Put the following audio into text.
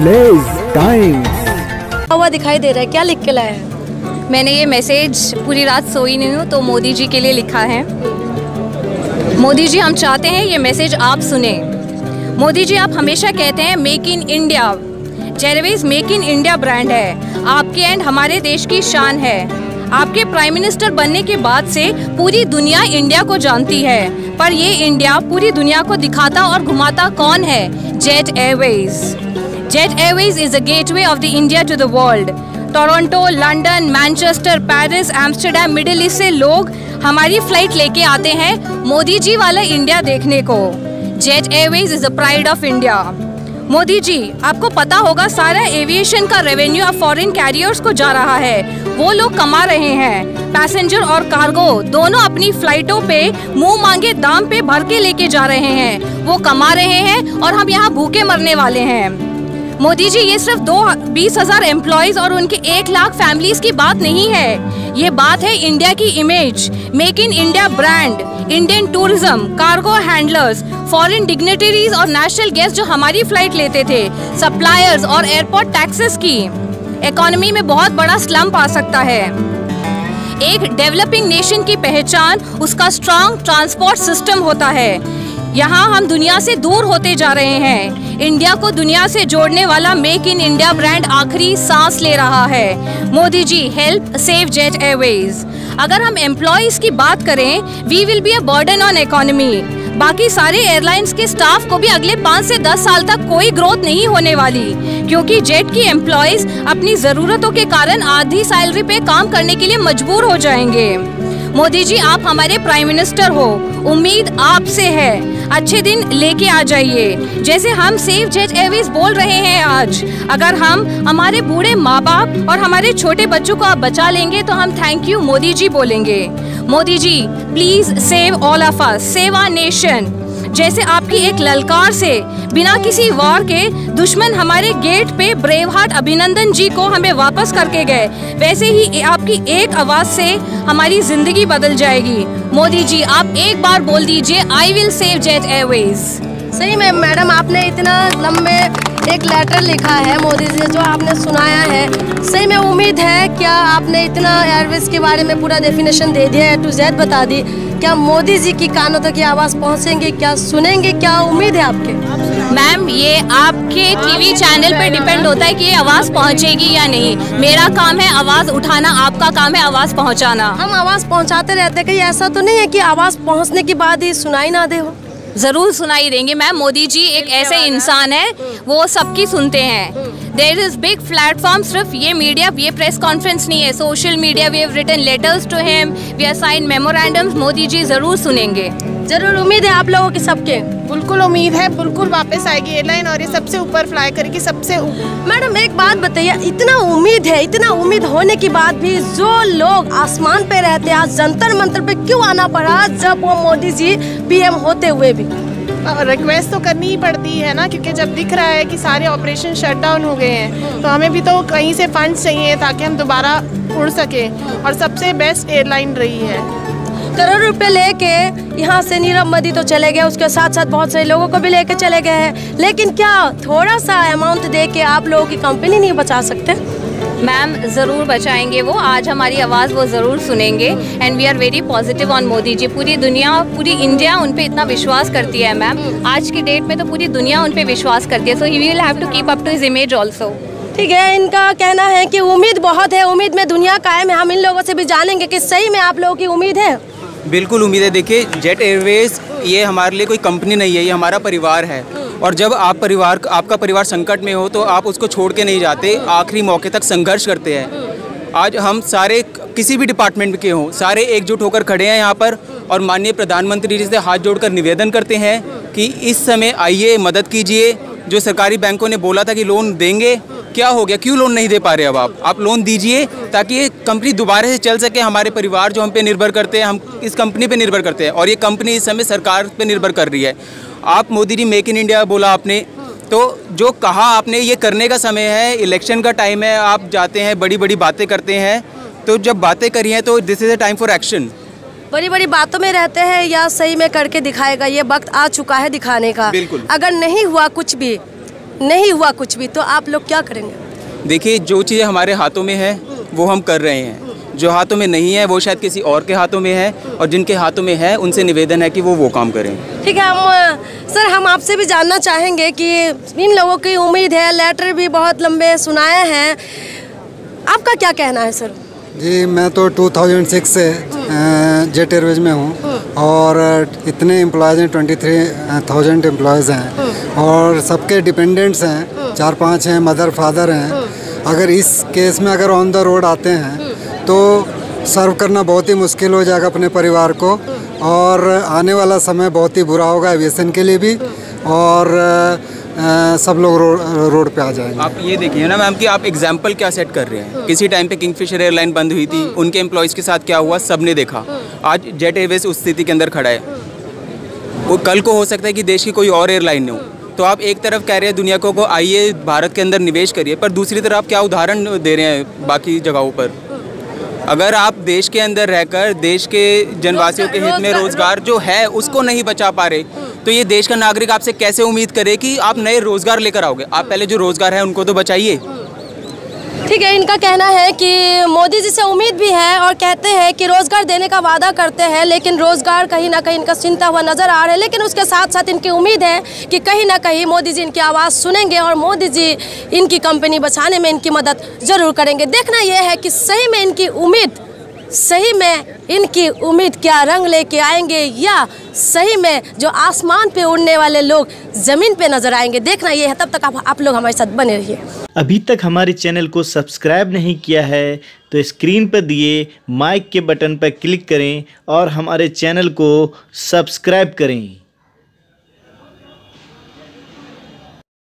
Pledge time हुआ दिखाई दे रहा है, क्या लिख के लाया है? मैंने ये मैसेज पूरी रात सोई नहीं हूँ तो मोदी जी के लिए लिखा है। मोदी जी, हम चाहते हैं ये मैसेज आप सुने। मोदी जी, आप हमेशा कहते हैं make in India. Jet Airways make in India brand है, आपके एंड हमारे देश की शान है। आपके प्राइम मिनिस्टर बनने के बाद से पूरी दुनिया इंडिया को जानती है, पर ये इंडिया पूरी दुनिया को दिखाता और घुमाता कौन है? Jet Airways. Jet Airways is the gateway of the India to the world. Toronto, London, Manchester, Paris, Amsterdam, Middle East से लोग हमारी फ्लाइट लेके आते हैं मोदी जी वाला इंडिया देखने को। Jet Airways is the pride of India. Modi ji, आपको पता होगा सारा एविएशन का रेवेन्यू अब फॉरेन कैरियर्स को जा रहा है। वो लोग कमा रहे हैं, पैसेंजर और कार्गो दोनों अपनी फ्लाइटों पे मुंह मांगे दाम पे भर के लेके जा रहे हैं। वो कमा रहे हैं और हम यहाँ भूखे मरने वाले हैं। मोदी जी, ये सिर्फ 20,000 एम्प्लॉयज और उनके 1 लाख फैमिलीज की बात नहीं है, ये बात है इंडिया की image, make in India brand, Indian tourism, cargo handlers, foreign dignitaries और नेशनल गेस्ट जो हमारी फ्लाइट लेते थे, सप्लायर्स और एयरपोर्ट टैक्सेस की। इकोनॉमी में बहुत बड़ा स्लम्प आ सकता है। एक डेवलपिंग नेशन की पहचान उसका स्ट्रॉन्ग ट्रांसपोर्ट सिस्टम होता है। यहाँ हम दुनिया से दूर होते जा रहे हैं। इंडिया को दुनिया से जोड़ने वाला मेक इन इंडिया ब्रांड आखिरी सांस ले रहा है। Modi ji, help save Jet Airways. अगर हम एम्प्लॉयज की बात करें, we will be a burden on economy. बाकी सारे एयरलाइंस के स्टाफ को भी अगले 5 से 10 साल तक कोई ग्रोथ नहीं होने वाली, क्योंकि जेट की एम्प्लॉयज अपनी जरूरतों के कारण आधी सैलरी पे काम करने के लिए मजबूर हो जाएंगे। मोदी जी, आप हमारे प्राइम मिनिस्टर हो, उम्मीद आपसे है, अच्छे दिन लेके आ जाइए। जैसे हम सेव जेट एयरवेज बोल रहे हैं आज, अगर हम हमारे बूढ़े माँ बाप और हमारे छोटे बच्चों को आप बचा लेंगे तो हम थैंक यू मोदी जी बोलेंगे। Modi ji, please save all of us, save our nation. जैसे आपकी एक ललकार से बिना किसी वार के दुश्मन हमारे गेट पे ब्रेव हार्ट अभिनंदन जी को हमें वापस करके गए, वैसे ही आपकी एक आवाज से हमारी जिंदगी बदल जाएगी। मोदी जी, आप एक बार बोल दीजिए, I will save Jet Airways. सही में मैडम, आपने इतना लंबे एक लेटर लिखा है मोदी जी जो आपने सुनाया है, सही में उम्मीद है क्या आपने इतना एयरवेज के बारे में पूरा डेफिनेशन दे दिया है, टू जेड बता दी, क्या मोदी जी की कानों तक ये आवाज़ पहुंचेंगे, क्या सुनेंगे, क्या उम्मीद है आपके? मैम, ये आपके टीवी चैनल पे डिपेंड होता है कि ये आवाज़ पहुंचेगी या नहीं। मेरा काम है आवाज़ उठाना, आपका काम है आवाज़ पहुंचाना। हम आवाज़ पहुंचाते रहते, कहीं ऐसा तो नहीं है कि आवाज़ पहुंचने के बाद ही सुनाई ना दे हो? जरूर सुनाई देंगे मैम। मोदी जी एक ऐसे इंसान है, वो सबकी सुनते हैं। देयर इज बिग प्लेटफॉर्म, सिर्फ ये मीडिया, ये प्रेस कॉन्फ्रेंस नहीं है, social media, we have written letters to him, we have sign memorandums. Modi ji जरूर सुनेंगे। जरूर उम्मीद है आप लोगों की सबके? बिल्कुल उम्मीद है, बिल्कुल वापस आएगी एयरलाइन और ये सबसे ऊपर फ्लाई करेगी, सबसे ऊपर। मैडम एक बात बताइए, इतना उम्मीद है, इतना उम्मीद होने के बाद भी जो लोग आसमान पे रहते हैं, आज जंतर मंतर पे क्यों आना पड़ा जब वो मोदी जी पीएम होते हुए भी? रिक्वेस्ट तो करनी ही पड़ती है ना, क्योंकि जब दिख रहा है कि सारे ऑपरेशन शट डाउन हो गए हैं तो हमें भी तो कहीं से फंड्स चाहिए ताकि हम दोबारा उड़ सके, और सबसे बेस्ट एयरलाइन रही है। करोड़ रुपए लेके यहाँ से नीरव मोदी तो चले गए, उसके साथ साथ बहुत सारे लोगों को भी लेके चले गए हैं, लेकिन क्या थोड़ा सा अमाउंट दे के आप लोगों की कंपनी नहीं बचा सकते? मैम ज़रूर बचाएंगे वो, आज हमारी आवाज़ वो ज़रूर सुनेंगे and we are very positive on Modi ji. पूरी दुनिया, पूरी इंडिया उन पे इतना विश्वास करती है मैम, आज की डेट में तो पूरी दुनिया उन पे विश्वास करती है, so he will have to keep up to his image also. ठीक है, इनका कहना है कि उम्मीद बहुत है, उम्मीद में दुनिया कायम है। हम इन लोगों से भी जानेंगे कि सही में आप लोगों की उम्मीद है? बिल्कुल उम्मीद है। देखिए, जेट एयरवेज ये हमारे लिए कोई कंपनी नहीं है, ये हमारा परिवार है, और जब आपका परिवार संकट में हो तो आप उसको छोड़ के नहीं जाते, आखिरी मौके तक संघर्ष करते हैं। आज हम सारे किसी भी डिपार्टमेंट के हों, सारे एकजुट होकर खड़े हैं यहाँ पर, और माननीय प्रधानमंत्री जी से हाथ जोड़कर निवेदन करते हैं कि इस समय आइए, मदद कीजिए। जो सरकारी बैंकों ने बोला था कि लोन देंगे, क्या हो गया, क्यों लोन नहीं दे पा रहे? अब आप लोन दीजिए ताकि ये कंपनी दोबारा से चल सके। हमारे परिवार जो हम पे निर्भर करते हैं, हम इस कंपनी पे निर्भर करते हैं, और ये कंपनी इस समय सरकार पे निर्भर कर रही है। आप Modi ji make in India बोला आपने, तो जो कहा आपने, ये करने का समय है, इलेक्शन का टाइम है, आप जाते हैं बड़ी बड़ी बातें करते हैं, तो जब बातें करी हैं तो this is a time for action. बड़ी बड़ी बातों में रहते हैं या सही में करके दिखाएगा, ये वक्त आ चुका है दिखाने का। बिल्कुल। अगर नहीं हुआ कुछ भी, नहीं हुआ कुछ भी, तो आप लोग क्या करेंगे? देखिए, जो चीज़ें हमारे हाथों में है वो हम कर रहे हैं, जो हाथों में नहीं है वो शायद किसी और के हाथों में है, और जिनके हाथों में है उनसे निवेदन है कि वो काम करें। ठीक है, हम आपसे भी जानना चाहेंगे कि इन लोगों की उम्मीद है, लेटर भी बहुत लंबे सुनाए हैं, आपका क्या कहना है सर? जी, मैं तो 2006 से जेट एयरवेज में हूँ और इतने एम्प्लॉयज़ हैं, 23,000 एम्प्लॉयज़ हैं और सबके डिपेंडेंट्स हैं, 4-5 हैं, मदर फादर हैं। अगर इस केस में अगर ऑन द रोड आते हैं तो सर्व करना बहुत ही मुश्किल हो जाएगा अपने परिवार को, और आने वाला समय बहुत ही बुरा होगा एविएशन के लिए भी, और सब लोग रोड पे आ जाएंगे। आप ये देखिए ना मैम कि आप एग्जाम्पल क्या सेट कर रहे हैं। किसी टाइम पे किंगफिशर एयरलाइन बंद हुई थी, उनके एम्प्लॉयज़ के साथ क्या हुआ सबने देखा। आज जेट एयरवेज उस स्थिति के अंदर खड़ा है, वो कल को हो सकता है कि देश की कोई और एयरलाइन हो। तो आप एक तरफ कह रहे हैं दुनिया को आइए भारत के अंदर निवेश करिए, पर दूसरी तरफ आप क्या उदाहरण दे रहे हैं बाकी जगहों पर? अगर आप देश के अंदर रहकर देश के जनवासियों के हित में रोजगार जो है उसको नहीं बचा पा रहे, तो ये देश का नागरिक आपसे कैसे उम्मीद करे कि आप नए रोजगार लेकर आओगे? आप पहले जो रोजगार है उनको तो बचाइए। ठीक है, इनका कहना है कि मोदी जी से उम्मीद भी है और कहते हैं कि रोजगार देने का वादा करते हैं, लेकिन रोजगार कहीं ना कहीं इनका चिंता हुआ नजर आ रहा है। लेकिन उसके साथ साथ इनकी उम्मीद है कि कहीं ना कहीं मोदी जी इनकी आवाज़ सुनेंगे और मोदी जी इनकी कंपनी बचाने में इनकी मदद जरूर करेंगे। देखना यह है कि सही में इनकी उम्मीद क्या रंग लेके आएंगे, या सही में जो आसमान पे उड़ने वाले लोग ज़मीन पे नजर आएंगे। देखना ये है, तब तक आप लोग हमारे साथ बने रहिए। अभी तक हमारे चैनल को सब्सक्राइब नहीं किया है तो स्क्रीन पर दिए माइक के बटन पर क्लिक करें और हमारे चैनल को सब्सक्राइब करें।